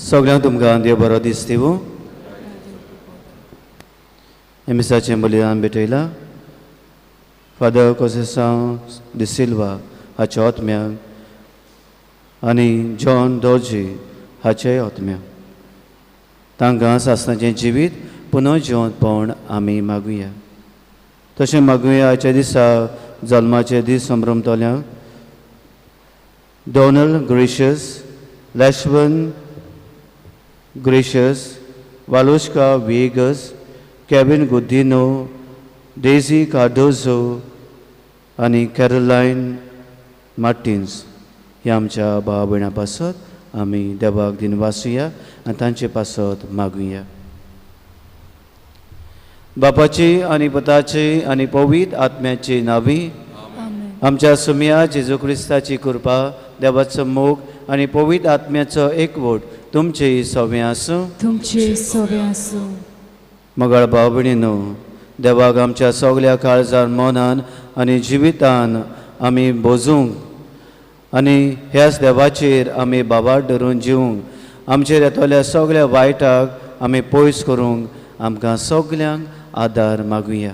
सगळ्यांक तुमकां देव बरो दीस दिवं. एमिसाचें बलिदान भेटयलां फादर कोसेसांव डी सिल्वा हाच्या आत्म्याक आनी जॉन डॉर्जी हाचेय आत्म्याक तांकां सासणाचें जिवीत पुनः जिवंत पावोवन आमी मागुया. तशें मागुया आयच्या दिसा जल्माचे दीस संभ्रमतल्यांक डोनल्ड ग्रेशियस, लॅशवन ग्रेशियस, वालोश्का वेगस, केविन गुद्दिनो, डेझी कार्डोझो आनी कॅरोलायन मार्टिन्स ह्या आमच्या भावा भयणां पासत आमी देवाक दिन वाचुया आनी तांचे पासत मागुया. बापाची आनी पुताची आनी पवित्र आत्म्याची नांवी आमच्या सुम्या जेजू क्रिस्ताची कृपा, देवाचो मोग आनी पवित्र आत्म्याचो एकवट तुमचे सगळे आसूं. मगळ भाव भयणीनो, देवाक आमच्या सगळ्या काळजान मनान आनी जिवितान आमी बोजूंक आनी ह्याच देवाचेर आमी बाबार धरून जिवंक आमचेर येतल्या सगळ्या वायटाक आमी पयस करूंक आमकां सगल्यांक आदार मागुया.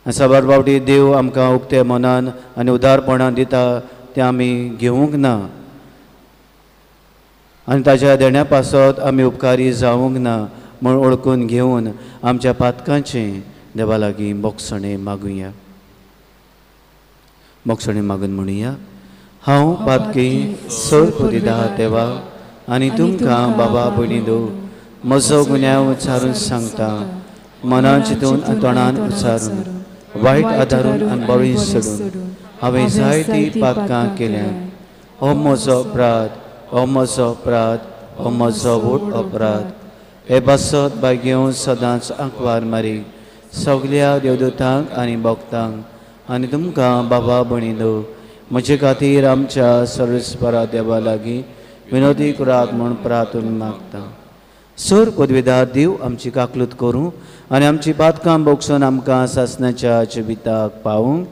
साबार बावटी देव आमकां उक्ते मनान आनी उदारपणान दिता तें आमी घेवंक ना आनी ताच्या देण्या पासत आमी उपकारी जावंक ना म्हूण ओळखून घेवन आमच्या पातकांचें देवा लागीं मोक्षणें मागुया. मोक्षणें मागून म्हणुया. हांव पातकी सर कोदिदा देवा आनी तुमकां बाबा भयणीनो म्हजो गुन्यांव विचारून सांगता. मनान चिंतून आनी तोंडान विचारून वायट आदारून आनी बळी सोडून हांवें जायतीं पातकां केल्यां. हो म्हजो अपराध, हो म्हजो अपराध, हो म्हजो वोट अपराध. हे बसत बाय घेवन सदांच आंकवार मारी सगल्या देवदूतांक आनी भक्तांक आनी तुमकां बाबा भयणीनो म्हजे खातीर आमच्या सर्वेस्परा देवा लागीं विनोदी करात म्हूण प्रार्थून मागता. सर पदवीदार देव आमची काकलूत करूं आनी आमची पातकां बोगसून आमकां सासणाच्या जिविताक पावूंक.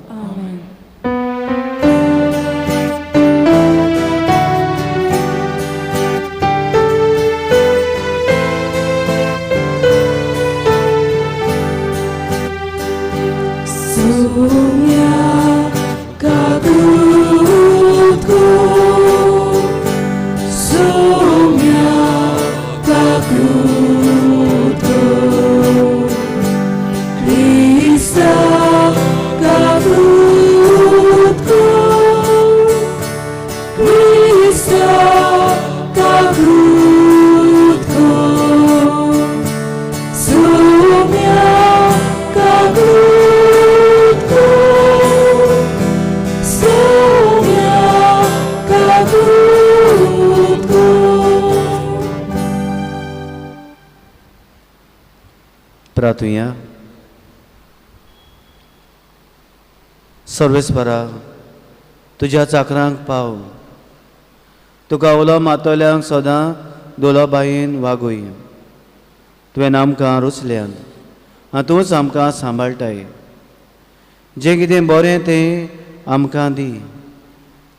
प्रार्थुया. सर्वेस्परा तुज्या चाकरांक पाव. तुका उलो मातोल्यांक सदां दोलाबायेन वागोय. तुवें आमकां रुचल्यान तूंच आमकां सांबाळटाय. जें कितें बरें तें आमकां दी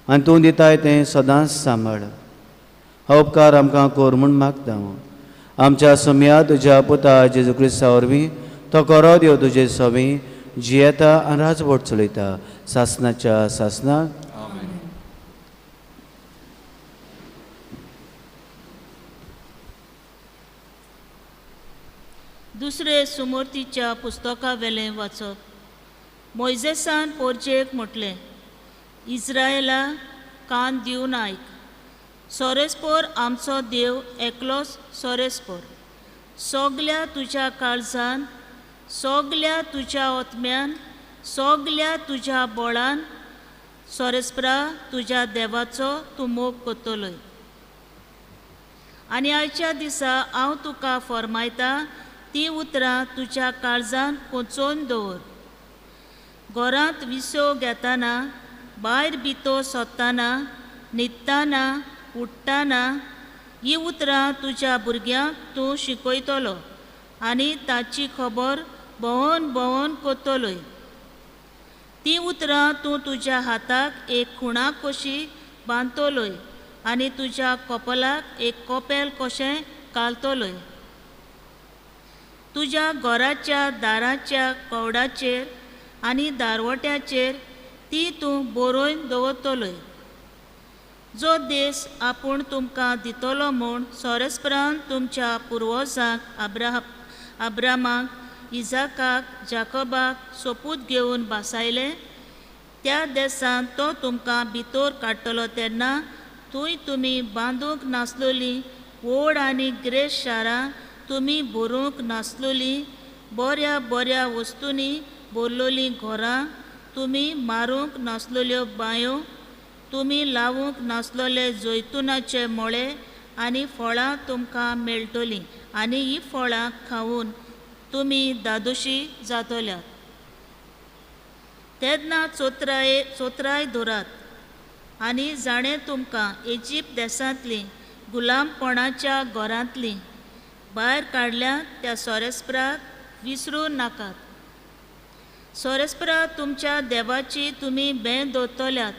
आनी तूं दिताय तें सदांच सांबाळ. हो उपकार आमकां कोर म्हूण मागता. आमच्या सुम्या तुज्या पुता जेजू क्रिस्ता वरवीं तो कोरो देव तुजे सवी जियेता आनी राजवट चलयता सासनाच्या सासनाक. दुसरे सुमोर्तीच्या पुस्तका वेलें वाचप. मोइजेसान पोरचेक म्हटलें, इस्रायेला कान दिवन आयक. सोरेस्पोर आमचो देव एकलोच सोरेस्पोर. सोगल्या तुज्या काळजान, सोगल्या तुज्या ओतम्यान, सोगल्या तुज्या बोळान सोरेस्परा तुज्या देवाचो तूं मोग कोत्तलोय. आनी आयच्या दिसा हांव तुका फरमायता ती उतरां तुज्या काळजान कोचोवन दवर. घरांत विसो घेतना, भायर भितो सोदतना, न्हिदतना, उठ्ठना ही उतरां तुज्या भुरग्यांक तूं शिकयतलो आनी ताची खबर भोंवोन भोंवोन कोत्तलोय. ती उतरां तूं तुज्या हाताक एक खुणा कशी बांदतलोय आनी तुज्या कपलाक एक कोपेल कशें घालतलोय. तुज्या घराच्या दाराच्या कवडाचेर आनी दारवट्याचेर ती तूं बरोवन दवरतलोय. जो देश आपूण तुमकां दितलो म्हूण सोरेस्परान तुमच्या पुर्वजांक अब्रामाक, इजाकाक, जाकोबाक सोपूत घेवन बासायले, त्या देशांत तो तुमकां भितर काडटलो तेन्ना थंय तुमी बांदूंक नासलोलीं व्हड आनी ग्रेस शारां, तुमी भरूंक नासलोलीं बऱ्या बऱ्या वस्तूंनी भरलोलीं घरां, तुमी मारूंक नासलोल्यो बांयो, तुमी लावूंक नासलोले जैतुनाचे मळे आनी फळां तुमकां मेळटलीं आनी ही फळां खावून तुमी दादोशी जातल्यात. तेन्ना चोत्राय धरात आनी जाणें तुमकां इजिप्त देशांतलीं गुलामपणाच्या घरांतलीं भायर काडल्या त्या सोरेस्पराक विसरूं नाकात. सोरेस्परा तुमच्या देवाची तुमी भें दवरतल्यात,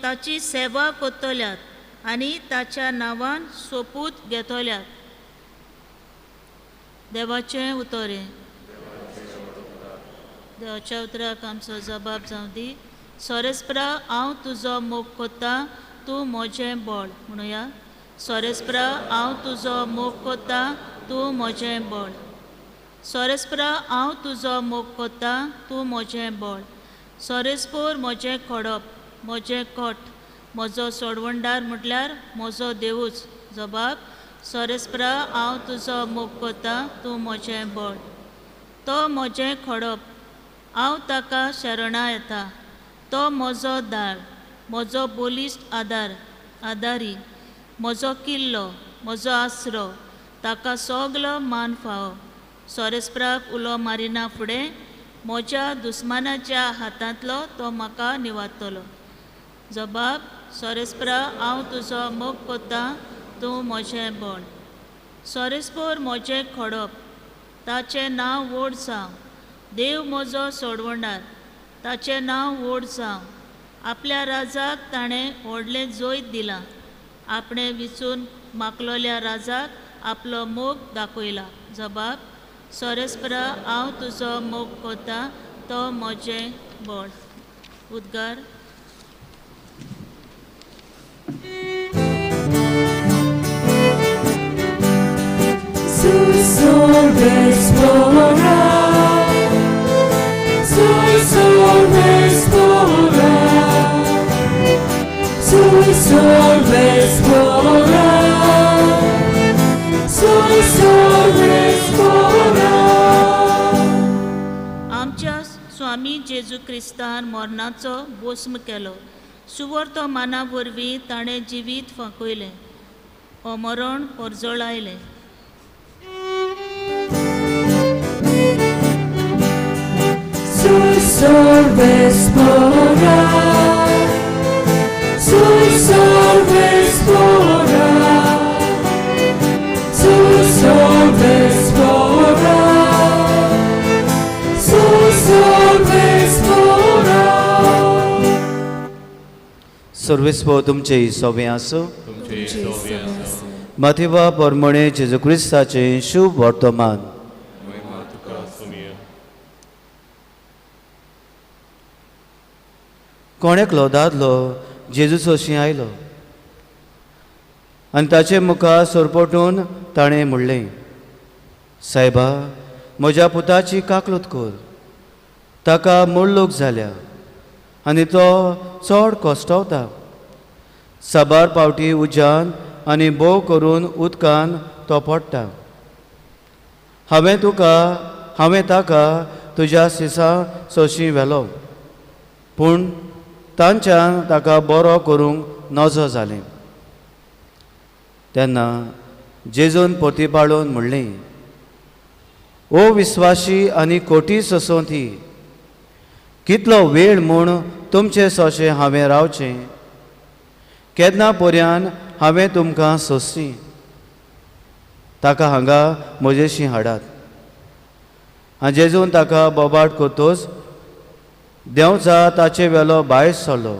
ताची सेवा कोत्तल्यात आनी ताच्या नांवान सोपूत घेतल्यात. देवाचें उतोरें. देवाच्या उतराक आमचो जबाब जावं दी. सोरेस्परा हांव तुजो मोग कोत्ता, तूं म्हजें बळ. म्हणुया, सोरेस्परा हांव तुजो मोग कोत्ता, तूं म्हजें बळ. सोरेस्परा हांव तुजो मोग कोत्ता, तूं म्हजें बळ. सोरेस्पोर म्हजें खोडप, म्हजें कोट, म्हजो सोडवणदार म्हटल्यार म्हजो देवूच. जबाब. सोरेस्परा हांव तुजो मोग कोत्ता, तूं म्हजें बळ. तो म्हजें खोडप, हांव ताका शरणा येता. तो म्हजो दाळ, म्हजो बोलिश्ट आदारी, म्हजो किल्लो, म्हजो आसरो, ताका सगलो मान फावो. सोरेस्पराक उलो मारिना फुडें म्हज्या दुस्मानाच्या हातांतलो तो म्हाका निवाडटलो. जबाब. सोरेस्परा हांव तुजो मोग कोत्ता, तूं म्हजें बळ. सोरेस्पोर म्हजें खोडप, ताचें नांव व्हड जावं. देव म्हजो सोडवणदार, ताचें नांव व्हड जावं. आपल्या राजाक ताणें व्हडलें जैत दिलां. आपणें विचून मागलोल्या राजाक आपलो मोग दाखयला. जबाब. सोरेस्परा हांव तुजो मोग कोत्ता, तो म्हजें बळ. उद्गार. आमच्या स्वामी जेजू क्रिस्तान मरणाचो भस्म केलो. सुवर्त माना वरवीं ताणें जिवीत फांकयलें. अमरण परजळायलें. Salves plora, salves plora, salves सर्वेस्पो तुमचे सोबे आसूं. तुमचे सोबे आसूं. माथेवा परमणे जेजू क्रिस्ताचे शुभ वर्तमान. महिमा तुका सुमिया. कोणेकलो दादलो जेजू सोशी आयलो आनी ताचे मुखार सोरपोटून ताणें म्हणलें, सायबा, म्हज्या पुताची काकलूत कर. ताका मूळ लोक जाल्या आनी तो चड कोश्टवता. साबार पावटी उज्यान आनी बोव करून उदकान तो पडटा. हांवें ताका तुज्या सिसा सोशी व्हेलो, पूण तांच्यान ताका बरो करूंक नजो जालें. तेन्ना जेजून पोरतीपाळून म्हणलें, ओ विस्वाशी आनी खोटी सोसोंती, कितलो वेळ म्हूण तुमचे सोशे हांवें रावचें? केन्ना पर्यान हांवें तुमकां सोंसलीं. ताका हांगा म्हजेशी हाडात. आनी जेजून ताका बोबाट कोतोच देंवचा ताचे वेलो भायर सरलो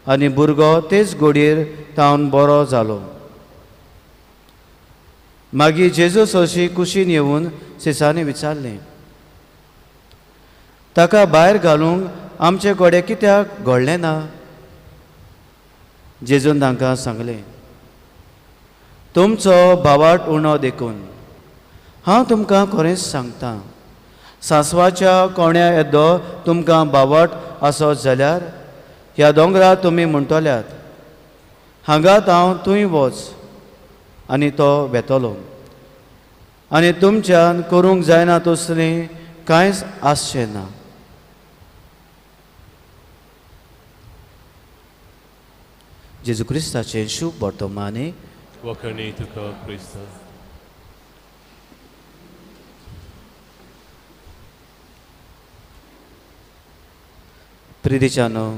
आनी भुरगो तेच घोडयेर तावन बरो जालो. मागीर जेजू सोशी कुशीन येवन सिसांनी विचारलें, ताका भायर घालूंक आमचे कडेन कित्याक घडलें ना? जेजून तांकां सांगलें, तुमचो भावार्थ उणो देखून हांव तुमकां खरेंच सांगतां, सांसवाच्या कोण्या येदो तुमकां भावार्थ आसत जाल्यार ह्या दोंगरार तुमी म्हणटल्यात, हांगात हांव थंय वच, आनी तो वेतलो. आनी तुमच्यान करूंक जायना तसलें कांयच आसचें ना. जेजू क्रिस्ताचें शुभ वर्तमाने. वखणी तुका क्रिस्त. प्रितीच्यानो,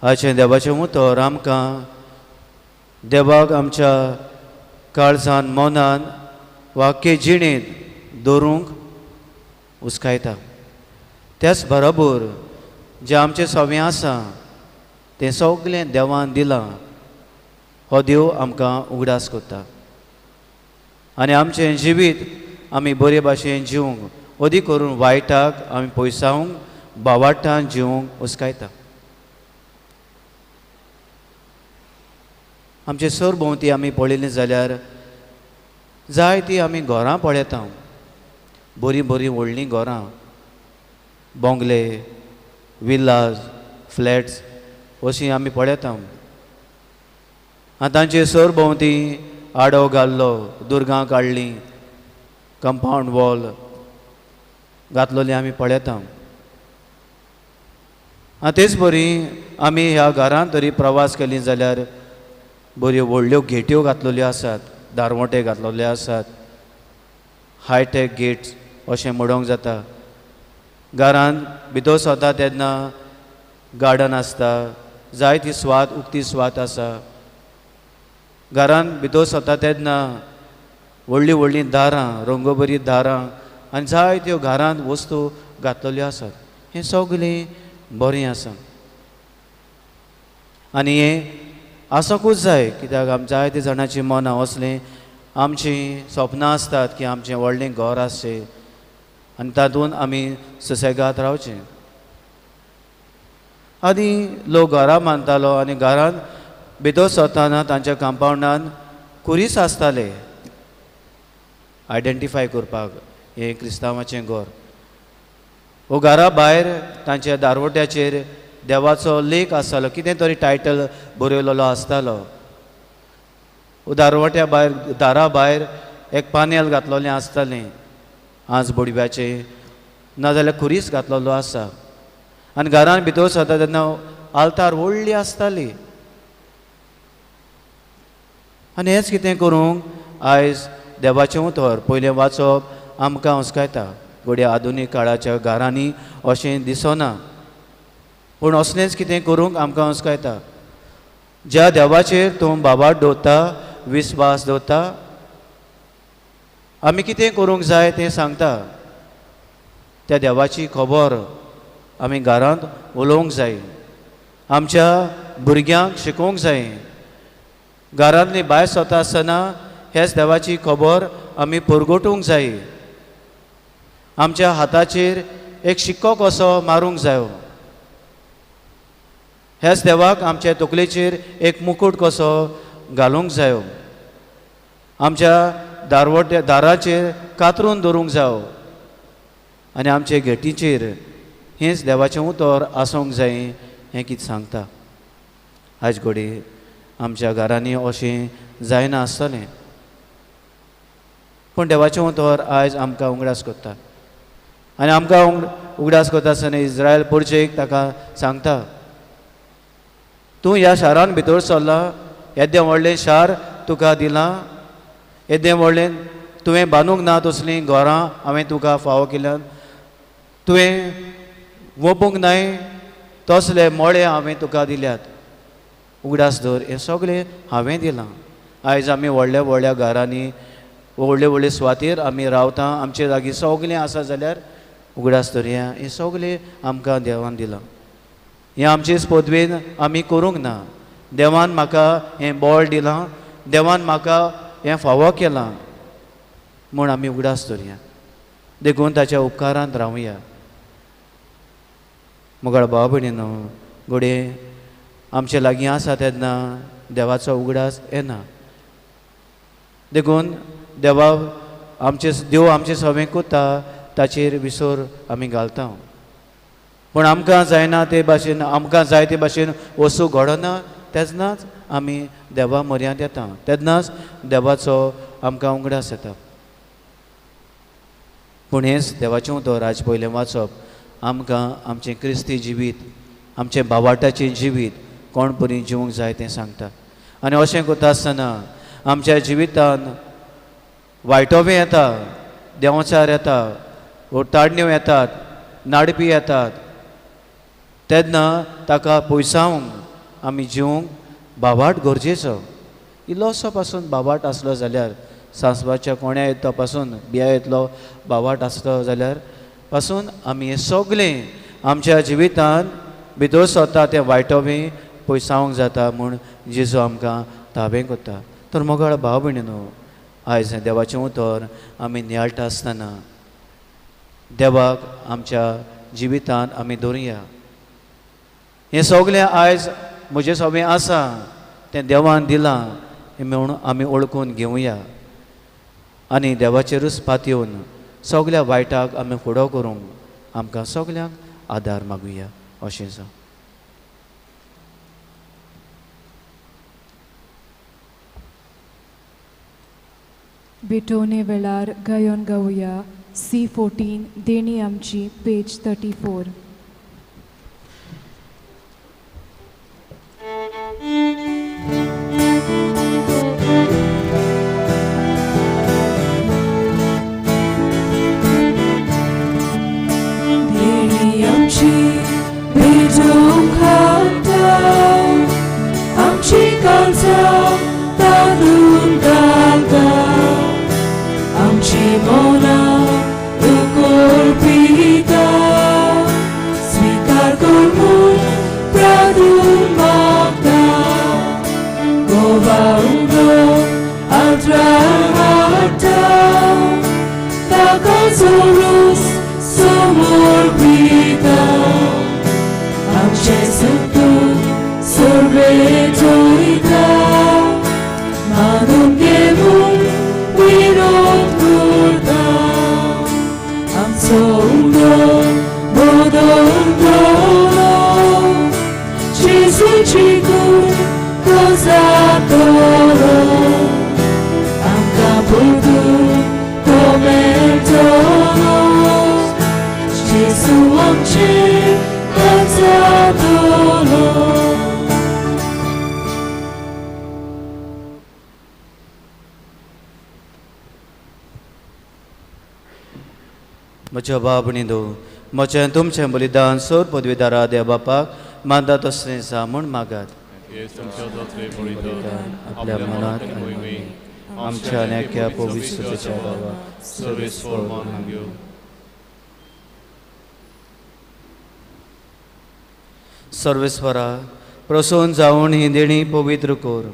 आयचें देवाचें उतर आमकां देवाक आमच्या काळजान मनान वाक्य जिणेंत दवरूंक उस्कायता. त्याच बरोबर जें आमचें सवें आसा तें सगलें देवान दिलां. हो देव आमकां उगडास कोत्ता आनी आमचें जिवीत आमी बरे भाशेन जिवंक अदी करून वायटाक आमी पयसावंक भावार्थान जिवंक उस्कायता. आमचे सरभोंवती आमी पळयलें जाल्यार जायतीं आमी घरां पळयता. बरीं बरीं व्हडलीं घरां, बोंगले, विल्लाज, फ्लॅट्स अशीं आमी पळयता. आनी तांचे सरभोंवती आडो घाल्लो, दुर्गां काडलीं, कंपावंड वॉल घातलोलीं आमी पळयता. आनी तेच बरी आमी ह्या घरांत तरी प्रवास केली जाल्यार बऱ्यो व्हडल्यो गेट्यो घातलेल्यो आसात, दारवटे घातलेले आसात, हायटॅक गेट्स अशें म्हणूंक जाता. घरांत भितर सरता तेन्ना गार्डन आसता, जायती स्वात उक्ती स्वात आसा. घरांत भितर सरता तेन्ना व्हडलीं व्हडलीं दारां, रंगोबरी दारां आनी जायत्यो घरांत वस्तू घातलेल्यो आसात. हें सगलें बरें आसा आनी हें आसोंकूच जाय, कित्याक जायत्या जाणांची मनां असलीं आमचीं सपनां आसतात की आमचें व्हडलें घर आसचें आनी तातूंत आमी सुसेगाद रावचें. आदी लोक घरां बांदतालो आनी घरांत भितर सरतना तांच्या कंपावंडान कुरीस आसताले आयडेंटिफाय करपाक हें क्रिस्तांवाचें घर. वो घरा भायर तांच्या दारवट्याचेर देवाचो लेख आसतालो, कितें तरी टायटल बरयलेलो आसतालो. दारवट्या भायर दारा भायर एक पानेल घातलेलें आसतालें आज बोडव्याचें, नाजाल्यार खुरीस घातलेलो आसा. आनी घरान भितर सरता तेन्ना आल्तार व्हडली आसताली. आनी हेंच कितें करूंक आयज देवाचें उतर पयलें वाचप आमकां हुस्कायता. घडये आधुनीक काळाच्या घरांनी अशें दिसना, पूण असलेंच कितें करूंक आमकां हुस्कायता. ज्या देवाचेर तूं बाबाट दवरता, विस्वास दवरता, आमी कितें करूंक जाय तें सांगता. त्या देवाची खबर आमी घरांत उलोवंक जाय. आमच्या भुरग्यांक शिकोवंक जाय. घरांतली बाय स्वता आसतना हेच देवाची खबर आमी परगटूंक जाय. आमच्या हाताचेर एक शिक्को कसो मारूंक जायो. हेच देवाक आमच्या तकलेचेर एक मुकुट कसो घालूंक जायो. आमच्या दाराचेर कातरून दवरूंक जायो. आनी आमचे घेटीचेर हेंच देवाचें उतर आसूंक जाय हें कितें सांगता. आयज घडी आमच्या घरांनी अशें जायना आसतलें, पूण देवाचें उतर आयज आमकां उगडास करता. आनी आमकां उगडास करता आसतना इस्रायल पुरचेक ताका सांगता, तूं ह्या शारान भितर सरला, येदें व्हडलें शार तुका दिलां, येदें व्हडलें तुवें बांदूंक ना तसलीं घरां हांवें तुका फावो केल्यात, तुवें वोपूंक नाय तसले मोळे हांवें तुका दिल्यात. उगडास धर, हें सगळें हांवें दिलां. आयज आमी व्हडल्या व्हडल्या घरांनी व्हडले व्हडले सुवातेर आमी रावता, आमचे लागीं सगळें आसा जाल्यार उगडास धरया, हें सगळें आमकां देवान दिलां. हें आमचेच पदवेन आमी करूंक ना. देवान म्हाका हें बळ दिलां, देवान म्हाका हें फावो केलां म्हूण आमी उगडास धरया. देखून ताच्या उपकारांत रावया. मुगाळ भाव भयणीनो, घोडे आमचे लागीं आसा तेन्ना देवाचो उगडास येना. देखून देव आमचे सवें कोत्ता ताचेर विसर आमी घालता. पूण आमकां जायना ते भाशेन, आमकां जाय ते भाशेन वस्तू घडना तेन्नाच आमी देवा म्हऱ्यांत येता, तेन्नाच देवाचो आमकां उगडास येता. पूण हेंच देवाचें उतर आज पयलें वाचप आमकां आमचें क्रिस्ती जिवीत, आमचें भावार्थाचें जिवीत कोण परी जिवंक जाय तें सांगता. आनी अशें करता आसतना आमच्या जिवितान वायटोवें येता, देंवचार येता, ताडण्यो येतात, नाडपी येतात, तेन्ना ताका पयसावंक आमी जिवंक भावार्थ गरजेचो. इल्लोसो पासून भावार्थ आसलो जाल्यार, सांसवाच्या कोण्या येता पासून बिया येतलो भावार्थ आसलो जाल्यार पासून आमी हें सगळें आमच्या जिवितान भितर सरता तें वायटोवें पयसावंक जाता म्हूण जेजू आमकां ताबें करता. तर मोगाळ भाव भयणीनो, आयज हें देवाचें उतर आमी नियाळटा आसतना देवाक आमच्या जिवितान आमी दवरुया. हें सगळें आयज म्हजें सगळें आसा तें देवान दिलां हें म्हूण आमी ओळखून घेवया. आनी देवाचेरूच पातयेवन सगळ्या वायटाक आमी फुडो करूंक आमकां सगल्यांक आदार मागुया. अशें जावं. बेटोने वेळार गायन गावया C14 देणी आमची, पेज 34. देणी आमची भिजून खाता, आमची काळजां तांदूळ घालता, आमची मोना उकोल पिता, स्वीकार करून प्रादून मागता. गोवांगो आद्रा हाडटा, ताका जोरूस समोर पिता. आमचे सुतून सोर्बेत वयता, मानून घेवून विरोध करता. आमचो उगडो बदल करो, जेजूची कूड तो जातलो. आमकां परतून तो मेळटलो, जेजू आमचेर जातलो. म्हज्या भाव भयणीनो, म्हजें तुमचें बलिदान सोर पदवीदारा देव बापाक मानता तसलें जा म्हूण मागात. Jest तुमच्या जातले बळीदान आपल्या मनात आनी मनात आमच्या नेक्या पवित्रतेच्या देवा सर्वेस्वर मानून घेऊ. सर्वेस्वरा, प्रसून जावन ही देणी पवित्र कर.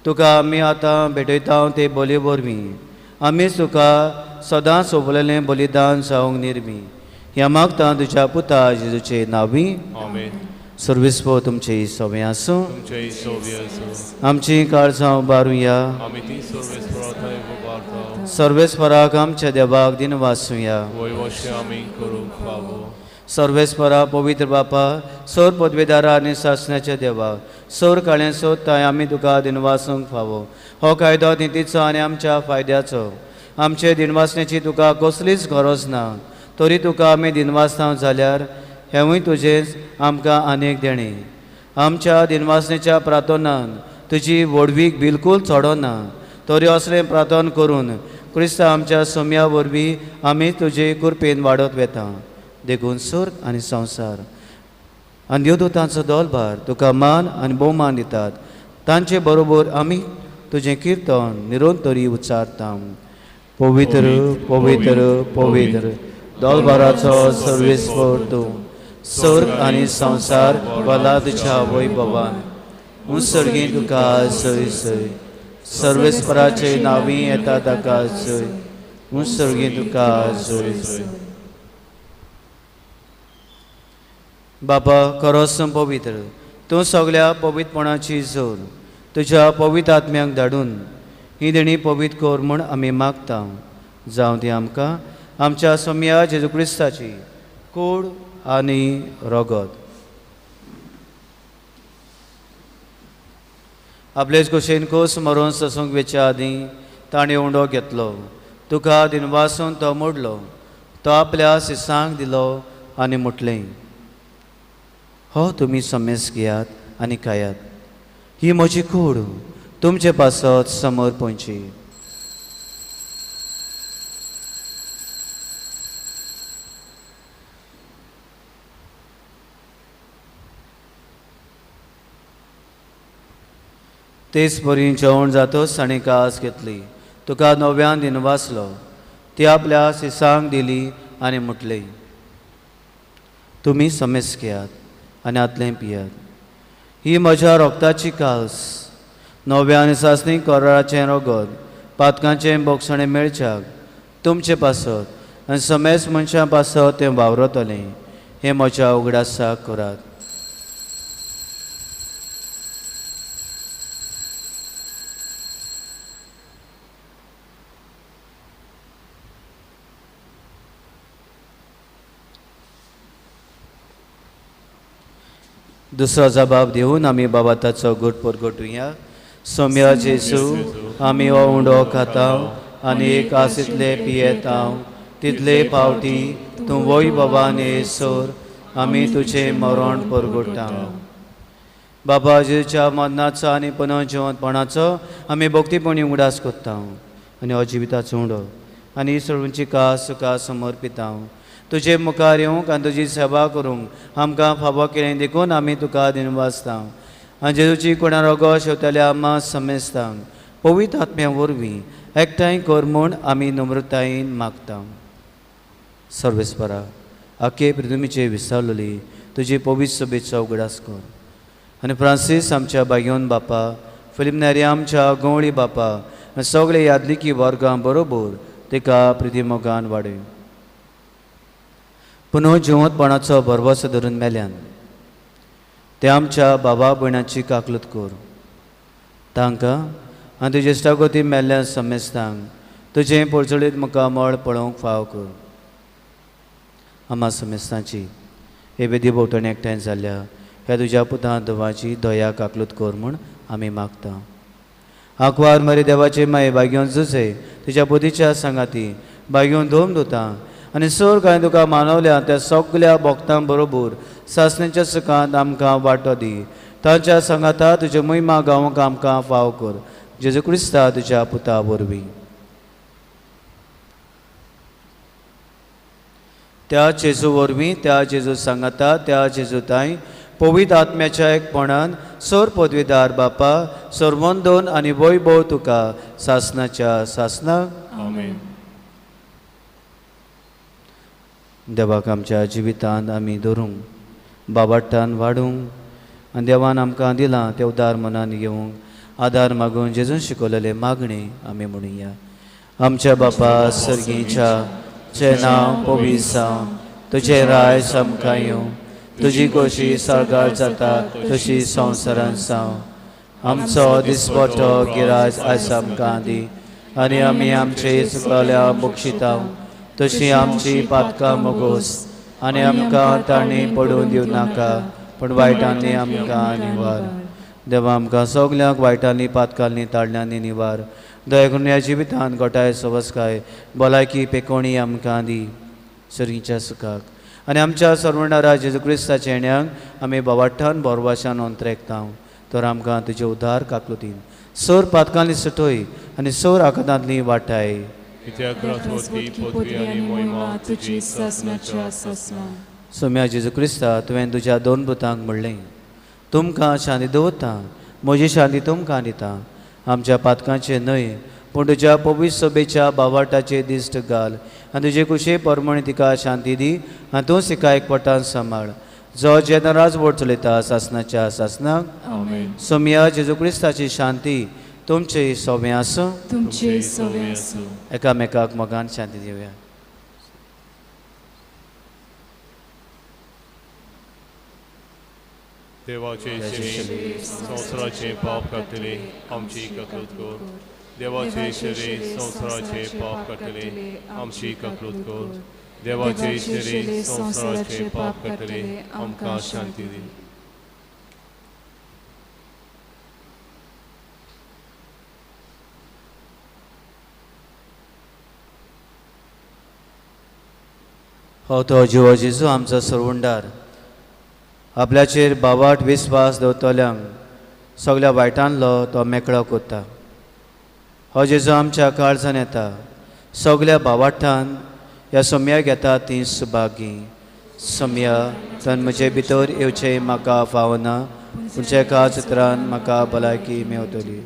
तुका आमी आतां भेटयता ते बले वरवीं आमीच तुका सदांच सोबलेलें बलिदान जावंक निर्मी. ह्या मागता तुज्या पुता जेजूचे नांवी. Amen. सर्वेस्व तुमचे सवय आसूं. तुमचे सोबी असो. आमची काळजां उबारुया. आमी ती सर्वेस्पराताय उबारता. सर्वेस्पराक आमच्या देवाक दिन वाचुया. वयवशे आमी करूंक फावो. सर्वेस्परा पवित्र बापा सौर पदवेदारा आनी शासनाच्या देवा सौर काळें सोदताय आमी तुका दिनवासूंक फावो. हो कायदो नितीचो आनी आमच्या फायद्याचो. आमचे दिनवासण्याची तुका कसलीच गरज ना, तरी तुका आमी दिनवासता जाल्यार हेंवूय तुजेंच आमकां अनेक देणे. आमच्या दिनवासणेच्या प्रार्थनान तुजी व्हडवीक बिलकूल चडना, तरी असलें प्रार्थना करून क्रिस्ता आमच्या सोम्या वरवीं आमी तुजे कृपेन वाडत वेता. देखून स्वर्ग आनी संवसार आनी देवदूतांचो दोलबार तुका मान आनी भोवमान दितात. तांचे बरोबर आमी तुजें किर्तन निरंतरी उच्चारता. पवित्र पवित्र पवित्र दोलबाराचो सर्वेस्वर तूं. स्वर्ग आनी संवसार भला तुज्या वैभवान. मुसर्गी तुका सय सय. सर्वेस्पराचे नांवी येता ताका सय. मुसर्गी तुका सय सय. बापा खरोच पवित्र तूं सगळ्या पवित्रपणाची जोर तुज्या पवित्र आत्म्याक धाडून ही देणी पवित्र कर म्हूण आमी मागता. जावं ती आमकां आमच्या सोम्या जेजू क्रिस्ताची कूड आनी रगत. आपलेच कुशीन कोस मरून ससूंक वेच्या आदीं ताणें उंडो घेतलो. तुका दिनवासून तो मोडलो. तो आपल्या सिसांक दिलो आनी मुटलें. हो तुमी समेस घेयात आनी खायात. ही म्हजी कूड तुमचे पासत समोर पोंची. तेच बरी जेवण जातच ताणें कास घेतली. तुका नव्यान दिनवासलो. ती आपल्या सिसांक दिली आनी मुटली. तुमी समेस घेयात आनी आतलें पियात. ही म्हज्या रोगताची कास नव्यान सासणी कोराळाचें रगत पातकांचें बोगसणें मेळच्याक तुमचे पासत आनी समेस मनशां पासत तें वावरतलें. हें म्हज्या उगडासाक करात. दुसरो जबाब दिवन आमी बाबाताचो घोट परगटुया. सोम्या जेजू आमी हो उंडो खाता आनी एक आसितले पियेता. तितले फावटी तूं वैभवान येसोर आमी तुजें मरण परगटा. बाबा जेजूच्या मरणाचो आनी पुनर्जिवंतपणाचो आमी भक्तीपणी उगडास करता आनी हो जिविताचो उंडो आनी सोडूंची कास तुका समर्पिता. तुजे मुखार येवंक आनी तुजी सेवा करूंक आमकां फावो केलें देखून आमी तुका दिनवासता. आनी जेजूची कोणा रगत शेवतल्या आम्हा समेस्ता. पवित्र आत्म्या वरवीं एकठांय कर म्हूण आमी नम्रतायेन मागता. सर्वेस्परा आखे पृथ्वीचेर विसरलेली तुजी पवित्र सभेचो उगडास कर. आनी फ्रांसीस आमच्या बागेवन बापा फिलीप नेरी आमच्या गवळी बापा आनी सगळे यादलिकी वर्गां बरोबर तिका प्रितीमोगान वाडय. पुनर्जिवंतपणाचो भरवसो धरून मेल्यान ते आमच्या बाबा भयणाची काकलूत कर. तांकां आनी तुजे इश्टागोती मेल्ल्या समेस्तांक तुजें पडचळीत मुखामळ पळोवंक फाव कर. आम्हा समेस्तांची हे बेदी भोंवतणी एकठांय जाल्ल्या ह्या तुज्या पुता देवाची दया काकलूत कर म्हूण आमी मागता. आंकवार मरे देवाचे माये बागेवन जुजे तुज्या पुतीच्या सांगाती बागेवन धोम दोता आनी सर कांय तुका मानवल्या त्या सगळ्या भक्तां बरोबर सासणेच्या सुखांत आमकां वांटो दी. तांच्या सांगाता तुज्या महिमा गावंक आमकां फाव कर. जेजू क्रिस्ता तुज्या पुता वरवीं. त्या जेजू वरवीं त्या जेजू सांगाता त्या जेजू ताई पवित्र आत्म्याच्या एकपणान सर पदवीदार बापा सर्वंदोन आनी वैभव तुका सासणाच्या सासणाक. आमेन. देवाक आमच्या जिवितांत आमी धरूंक बाबाटान वाडूंक आनी देवान आमकां दिलां तें उदार मनान घेवंक आदार मागून जेजून शिकवलेले मागणी आमी म्हणुया. आमच्या बापा सर्गीच्या जें नांव पवित्र जावं, तुजें राय आमकां येवं, तुजी खोशी सरकार जाता तशी संवसारांत जावं. आमचो दिसपट्टो गिरायज आयज आमकां दी, आनी आमी आमचे चुकल्या बक्षिता तशी आमची पातकां मोगोस, आनी आमकां ताणी पडून दिवं नाका, पण वायटांनी आमकां निवार. देवा आमकां सगल्यांक वायटांनी पातकांनी ताळण्यांनी निवार. दया करून ह्या जिवितांत गोठाय सवस्काय भलायकी पेकोणी आमकां दी सर्गीच्या सुखाक. आनी आमच्या सर्वणारा जेजू क्रिस्ताच्या येण्याक आमी बोवाठान बोरवाशान अंतरेकता, तर आमकां तुजे उदार काकलुतीन सोर पातकांनी सुटोय आनी सोर आकांतांतली वाटाय. कित्याक राजवटी पदवी आनी मोहिमा तुजी ससनाच्या ससना. सोम्या जेजू क्रिस्ता तुवें तुज्या दोन पुतांक म्हणलें, तुमकां शांती दवरता, म्हजी शांती तुमकां दिता. आमच्या पातकांचे न्हय पूण तुज्या पवित्र सभेच्या बावाटाचे दिश्ट घाल, आनी तुजे कुशे परमणी तिका शांती दी, आनी तूं सिका एकवटान सांबाळ, जो जेन्ना राजवट चलयता सासनाच्या सासनाक. सोम्या जेजू क्रिस्ताची शांती तुमचे सोबे आसूं, तुमचे सोबे आसूं. एकामेकाक मोगान शांती दिवया. देवाचे शरीर संवसाराचे पाप काडटले आमची ककलूत कर. देवाचे शरीर संवसाराचे पाप काडटले आमची ककलूत कर. देवाचे शरीर संवसाराचे पाप काडटले आमकां शांती दी. हो तो जिवो जेजू आमचो सरवंडार आपल्याचेर बावाट विस्वास दवरतल्यांक सगळ्या वायटांतलो तो मेकळो कोत्ता. हो जेजू आमच्या काळजान येता, सगळ्या बावाटान ह्या सोम्याक येता ती सुभागी. सोम्या तन म्हजे भितर येवचें म्हाका फावना, तुमच्या एका चित्रान म्हाका भलायकी मेवतली.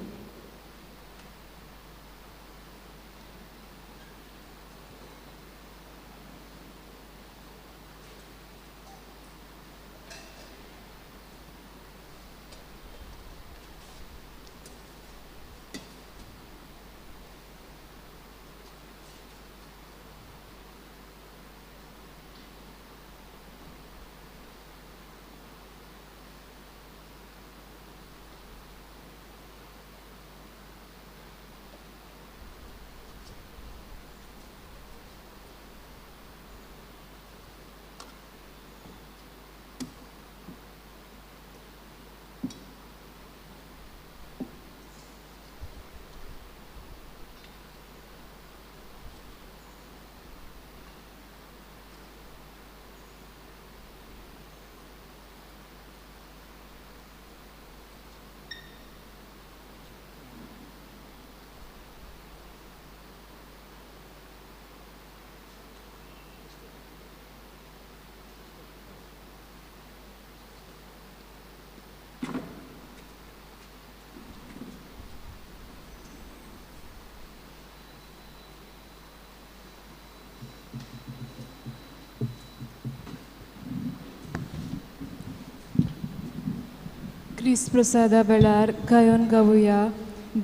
क्रिस्त प्रसादा वेळार गायन गावुया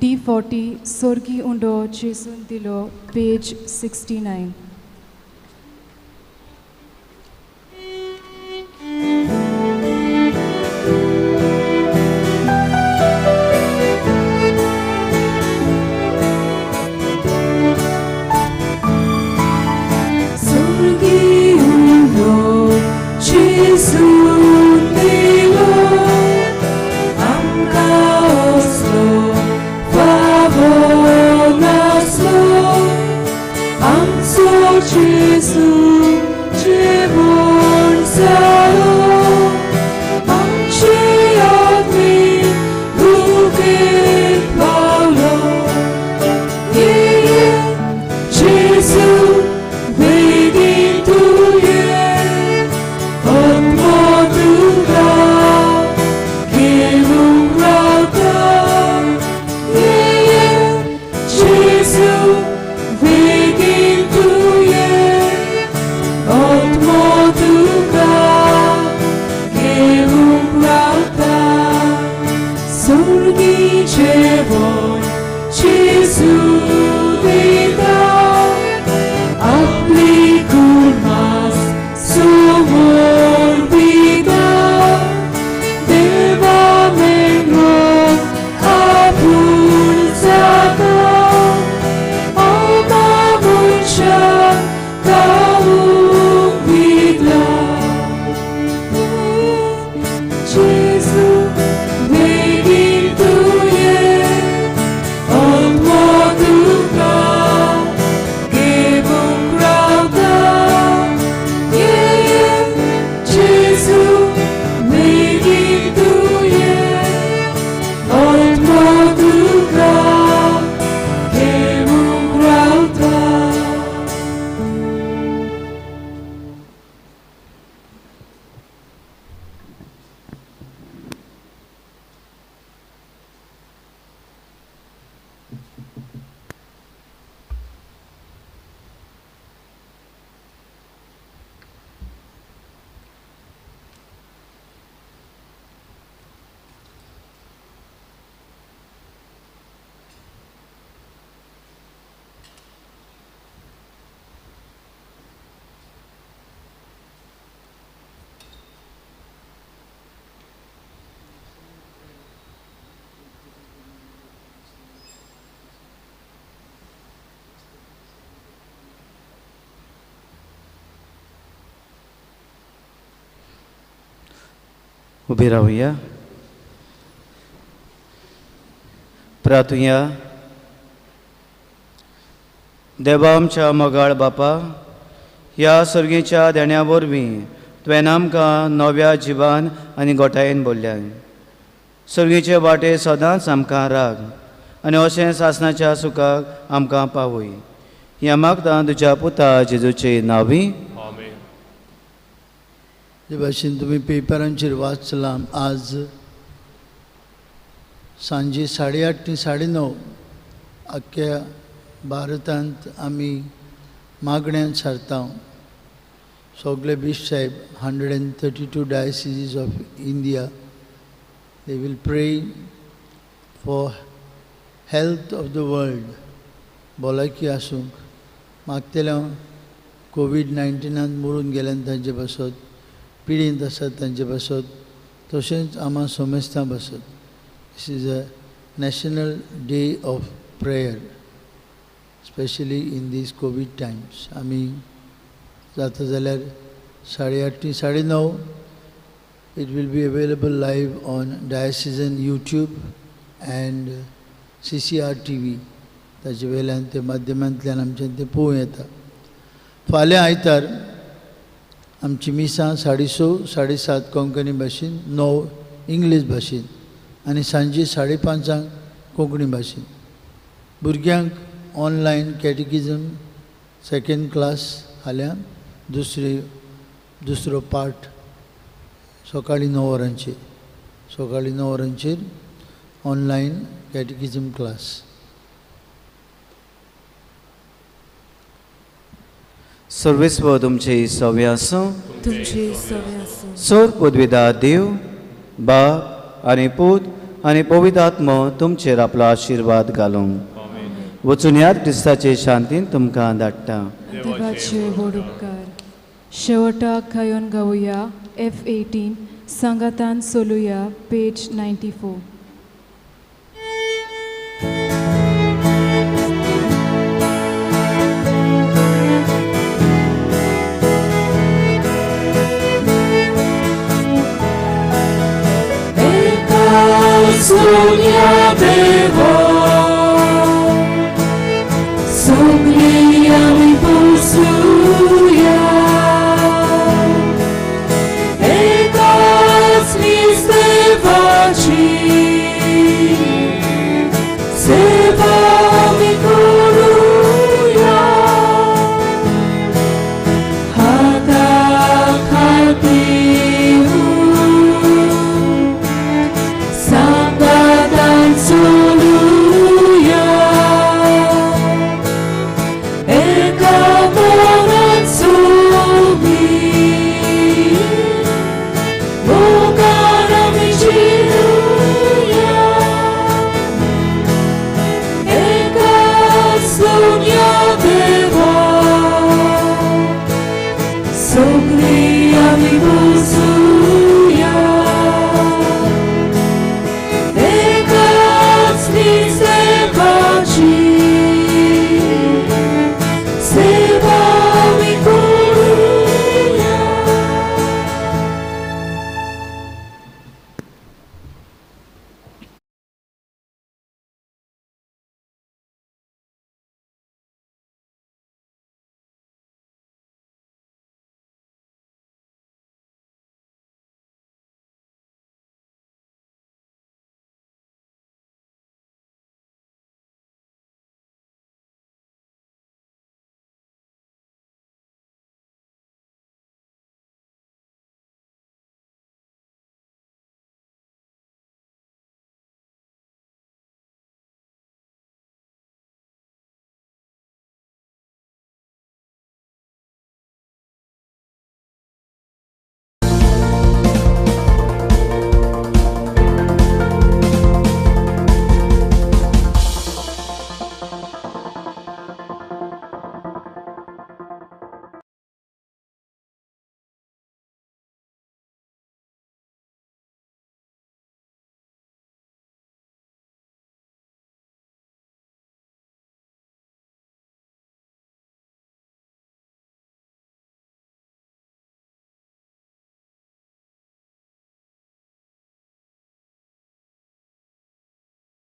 D40 सोर्गी उंडो जेसून दिलो पेज 69. Moduga, Geum Rauta. उभे राहूया. प्रार्थूया. देवा आमच्या मोगाळ बापा, ह्या सर्गेच्या देण्या वरवीं तुवें आमकां नव्या जिवान आनी गोठायेन भरल्या. सर्गेचे वाटे सदांच आमकां राख आनी अशें सासणाच्या सुखाक आमकां पावय. ह्या मागतां तुज्या पुता जेजूचे नांवी. आमेन. जे भाशेन तुमी पेपरांचेर वाचलां, आज सांजे 8:30 ते 9:30 अख्ख्या भारतांत आमी मागण्यांत सरता. सगळे बिश्प साहेब 132 diocese of India, they will pray for health of the world. भलायकी आसूंक मागतल्या कोविड-19 मरून गेल्यान तांचे बसत, पिडींत आसात तांचे बसत, तशेंच आम्हा सोमेस्तां बसत. This is a national day of prayer, specially in these COVID times. आमी जाता जाल्यार 8:30 ते 9:30 it will be available live on Diocesan YouTube and CCR TV. ताचे वेल्यान ते माध्यमांतल्यान आमच्यान ते पळोवं येता. फाल्यां आयतार आमची मिसां 6:30 7:30 कोंकणी भाशेन, 9 इंग्लीश भाशेन आनी सांजे 5:30 कोंकणी भाशेन. भुरग्यांक ऑनलायन कॅटेकिजम सेकंड क्लास फाल्यां, दुसरो पाठ सकाळीं 9 वरांचेर ऑनलायन कॅटेकिजम क्लास. सर्वेस्व तुमचे सव्य आसूं. तुमचे सवे आसूं. सोर पदवीदार देव, बाप आनी पूत आनी पवित्र आत्मो तुमचेर आपलो आशिर्वाद घालूं. वचून ह्या क्रिस्ताचे शांतीन तुमकां धाडटा. देवाचे व्हड उपकार. शेवटाक खायोन गावुया. F18 संगातान सोलुया. पेज 94. Sonia